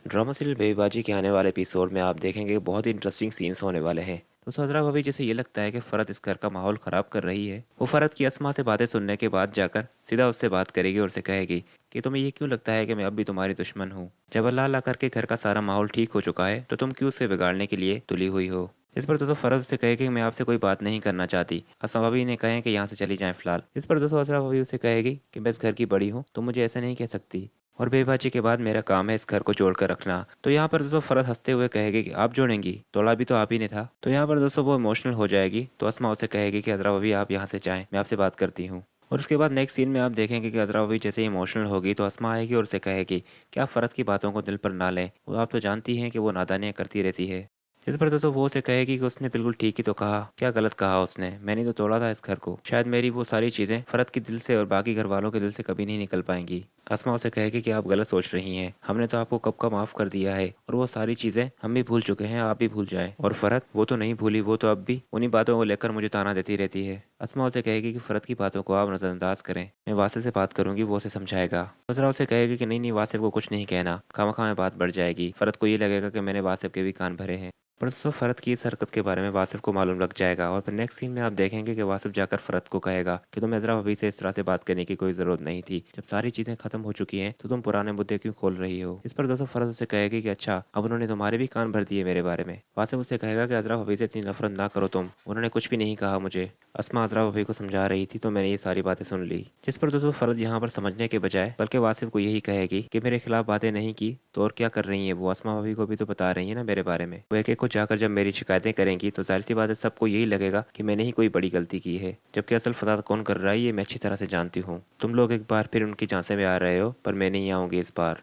Drama serial बेबीबाजी के आने वाले एपिसोड में आप देखेंगे कि बहुत ही इंटरेस्टिंग सीन्स होने वाले हैं। तो सदरा भाभी जैसे ये लगता है कि फ़रत इस घर का माहौल ख़राब कर रही है। वो फ़रत की अस्मा से बातें सुनने के बाद जाकर सीधा उससे बात करेगी और उसे कहेगी कि तुम्हें ये क्यों लगता है कि मैं अब भी तुम्हारी दुश्मन हूँ। जब अल्लाह अल्लाह करके घर का सारा माहौल ठीक हो चुका है तो तुम क्यों उसे बिगाड़ने के लिए तुली हुई हो। इस पर दोस्तों फ़रत उसे कहेगी कि मैं आपसे कोई बात नहीं करना चाहती। अस्मा भाभी ने कहे कि यहाँ से चली जाएं फ़िलहाल। इस पर दोस्तों असरा भाभी उसे कहेगी कि मैं इस घर की बड़ी हूँ, तुम मुझे ऐसा नहीं कह सकती और बेबाजी के बाद मेरा काम है इस घर को जोड़ कर रखना। तो यहाँ पर दोस्तों फ़रत हंसते हुए कहेगी कि आप जोड़ेंगी, तोड़ा भी तो आप ही ने था। तो यहाँ पर दोस्तों वो इमोशनल हो जाएगी। तो अस्मा उसे कहेगी कि अदरा भाभी आप यहाँ से जाएं, मैं आपसे बात करती हूँ। और उसके बाद नेक्स्ट सीन में आप देखेंगे कि अदरा भाभी जैसे इमोशनल होगी तो अस्मा आएगी और उसे कहेगी कि आप फ़रत की बातों को दिल पर ना लें, वो आप तो जानती हैं कि वो नादानियाँ करती रहती है। इस पर दोस्तों वो उसे कहेगी कि उसने बिल्कुल ठीक ही तो कहा, क्या गलत कहा उसने, मैंने तो तोड़ा था इस घर को, शायद मेरी वो सारी चीज़ें फ़रत के दिल से और बाकी घर वालों के दिल से कभी नहीं निकल पाएंगी। अस्मा उसे कहेगी कि आप गलत सोच रही हैं, हमने तो आपको कब का माफ़ कर दिया है और वो सारी चीज़ें हम भी भूल चुके हैं, आप भी भूल जाएं। और फ़रत वो तो नहीं भूली, वो तो अब भी उन्हीं बातों को लेकर मुझे ताना देती रहती है। अस्मा उसे कहेगी कि फ़रत की बातों को आप नज़रअंदाज करें, मैं वासिल से बात करूंगी, वो उसे समझाएगा। नज़रा उसे कहेगी कि नहीं नहीं, वासिफ को कुछ नहीं कहना, खामखा में बात बढ़ जाएगी, फ़रत को ये लगेगा कि मैंने वासिफ के भी कान भरे हैं। पर दोस्तों फ़रत की इस हरकत के बारे में वासिफ को मालूम लग जाएगा और फिर नेक्स्ट सीन में आप देखेंगे कि वासिफ जाकर फ़रत को कहेगा कि तुम्हें अज़रा भाभी से इस तरह से बात करने की कोई ज़रूरत नहीं थी, जब सारी चीज़ें ख़त्म हो चुकी हैं तो तुम पुराने मुद्दे क्यों खोल रही हो। इस पर दोस्तों फ़रत उसे कहेगी कि अच्छा, अब उन्होंने तुम्हारे भी कान भर दिए मेरे बारे में। वासिफ उसे कहेगा कि अज़रा भाभी से इतनी नफरत ना करो तुम, उन्होंने कुछ भी नहीं कहा मुझे, अस्मा अज़रा भाभी को समझा रही थी तो मैंने ये सारी बातें सुन ली। जिस पर दोस्तों फ़रत यहाँ पर समझने के बजाय बल्कि वासिफ को यही कहेगी कि मेरे खिलाफ बातें नहीं की तो और क्या कर रही है वो, अस्मा भाभी को भी तो बता रही है ना मेरे बारे में। वो एक एक को जाकर जब मेरी शिकायतें करेंगी तो जाहिर सी बात है सबको यही लगेगा कि मैंने ही कोई बड़ी गलती की है, जबकि असल फसाद कौन कर रहा है ये मैं अच्छी तरह से जानती हूँ। तुम लोग एक बार फिर उनकी झांसे में आ रहे हो पर मैं नहीं आऊँगी इस बार।